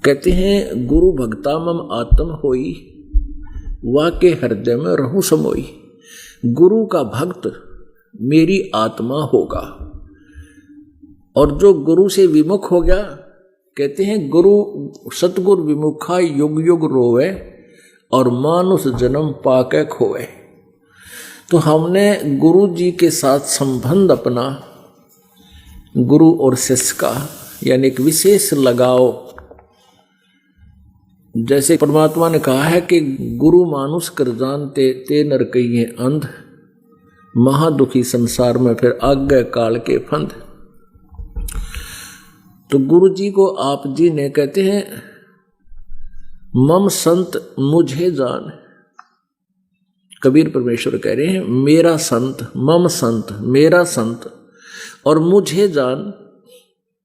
कहते हैं गुरु भक्ता मम आत्म होई, वाके हृदय में रहूं समोई। गुरु का भक्त मेरी आत्मा होगा, और जो गुरु से विमुख हो गया, कहते हैं गुरु सतगुरु विमुखा युग युग रोवे, और मानुष जन्म पाके खोवे। तो हमने गुरु जी के साथ संबंध अपना गुरु और शिष्य का, यानी एक विशेष लगाव, जैसे परमात्मा ने कहा है कि गुरु मानुष कर जानते ते नर कहिए अंध, महादुखी संसार में फिर आज्ञा काल के फंद। तो गुरु जी को आप जी ने कहते हैं मम संत मुझे जान। कबीर परमेश्वर कह रहे हैं मेरा संत, मम संत मेरा संत, और मुझे जान,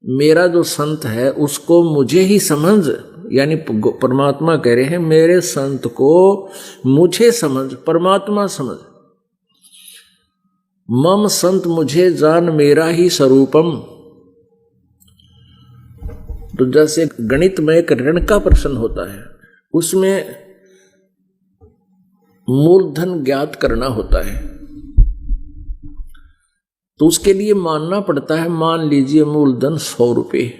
मेरा जो संत है उसको मुझे ही समझ। यानी परमात्मा कह रहे हैं मेरे संत को मुझे समझ, परमात्मा समझ। मम संत मुझे जान मेरा ही स्वरूपम। तो जैसे गणित में एक ऋण का प्रश्न होता है, उसमें मूलधन ज्ञात करना होता है, तो उसके लिए मानना पड़ता है, मान लीजिए मूलधन 100 रुपये,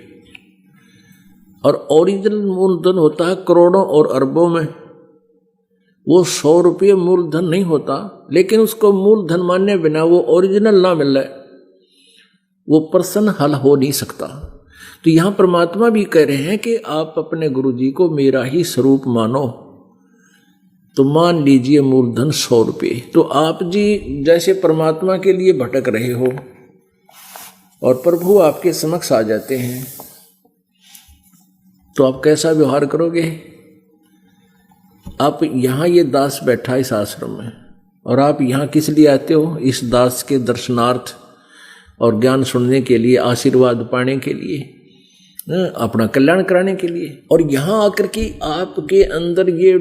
और ओरिजिनल मूलधन होता है करोड़ों और अरबों में। वो 100 रुपये मूलधन नहीं होता, लेकिन उसको मूलधन मानने बिना वो ओरिजिनल ना मिल रहा है, वो प्रश्न हल हो नहीं सकता। तो यहाँ परमात्मा भी कह रहे हैं कि आप अपने गुरु जी को मेरा ही स्वरूप मानो। तो मान लीजिए मूलधन 100 रुपये। तो आप जी जैसे परमात्मा के लिए भटक रहे हो और प्रभु आपके समक्ष आ जाते हैं, तो आप कैसा व्यवहार करोगे? आप यहाँ ये दास बैठा इस आश्रम में, और आप यहाँ किस लिए आते हो? इस दास के दर्शनार्थ और ज्ञान सुनने के लिए, आशीर्वाद पाने के लिए, अपना कल्याण कराने के लिए। और यहाँ आकर के आपके अंदर ये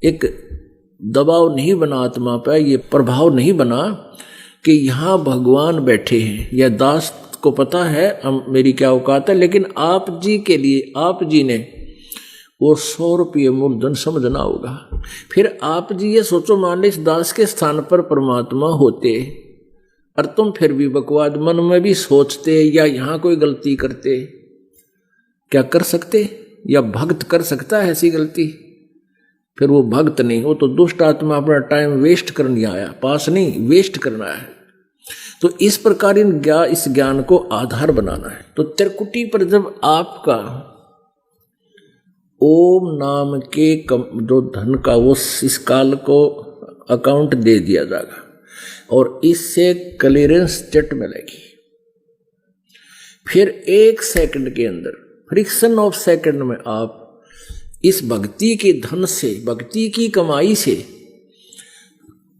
एक दबाव नहीं बना आत्मा पर, ये प्रभाव नहीं बना कि यहाँ भगवान बैठे हैं, या दास को पता है मेरी क्या औकात है, लेकिन आप जी के लिए आप जी ने वो 100 रुपये मूलधन समझना होगा। फिर आप जी ये सोचो, मान ली इस दास के स्थान पर परमात्मा होते और तुम फिर भी बकवाद मन में भी सोचते या यहाँ कोई गलती करते, क्या कर सकते? या भक्त कर सकता है ऐसी गलती? फिर वो भक्त नहीं, वो तो दुष्ट आत्मा अपना टाइम वेस्ट करने आया, पास नहीं वेस्ट करना है। तो इस प्रकार इस ज्ञान को आधार बनाना है। तो त्रिकुटी पर जब आपका ओम नाम के जो धन का वो इस काल को अकाउंट दे दिया जाएगा, और इससे क्लियरेंस चट मिलेगी। फिर 1 सेकंड के अंदर, फ्रिक्शन ऑफ सेकंड में, आप इस भक्ति के धन से, भक्ति की कमाई से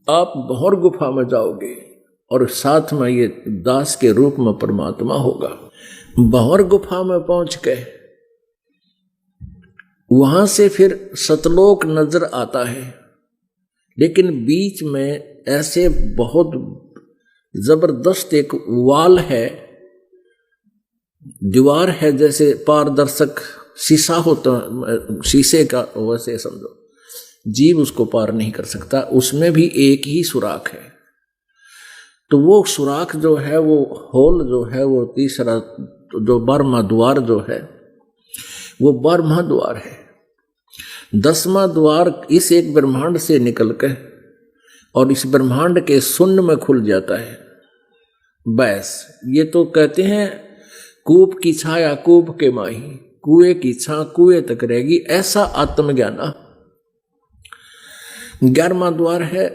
आप भौर गुफा में जाओगे, और साथ में ये दास के रूप में परमात्मा होगा। भौर गुफा में पहुंच के वहां से फिर सतलोक नजर आता है, लेकिन बीच में ऐसे बहुत जबरदस्त एक वाल है, दीवार है, जैसे पारदर्शक शीशा होता, शीशे का, वैसे समझो। जीव उसको पार नहीं कर सकता, उसमें भी एक ही सुराख है। तो वो सुराख जो है, वो होल जो है, वो तीसरा जो 12वां द्वार जो है, वो 12वां द्वार है। 10वां द्वार इस एक ब्रह्मांड से निकल के और इस ब्रह्मांड के शून्य में खुल जाता है। बस ये तो कहते हैं कूप की छाया कूप के माही, कुएं की छां कुएं तक रहेगी, ऐसा आत्मज्ञान। 11वां द्वार है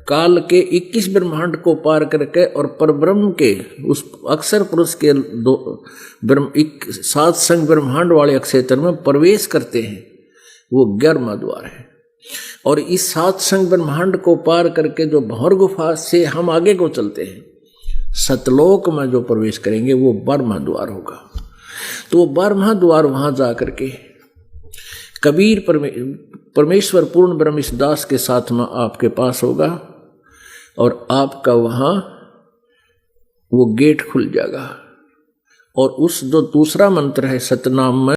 काल के 21 ब्रह्मांड को पार करके और परब्रह्म के उस अक्षर पुरुष के 7 संग ब्रह्मांड वाले अक्षेत्र में प्रवेश करते हैं, वो 11वां द्वार है। और इस 7 संग ब्रह्मांड को पार करके जो भौर गुफा से हम आगे को चलते हैं, सतलोक में जो प्रवेश करेंगे, वो 12वां द्वार होगा। तो वो 12वां द्वार वहां जा करके कबीर परमेश्वर पूर्ण ब्रह्म इस दास के साथ में आपके पास होगा, और आपका वहां वो गेट खुल जाएगा। और उस जो दूसरा मंत्र है सतनाम में,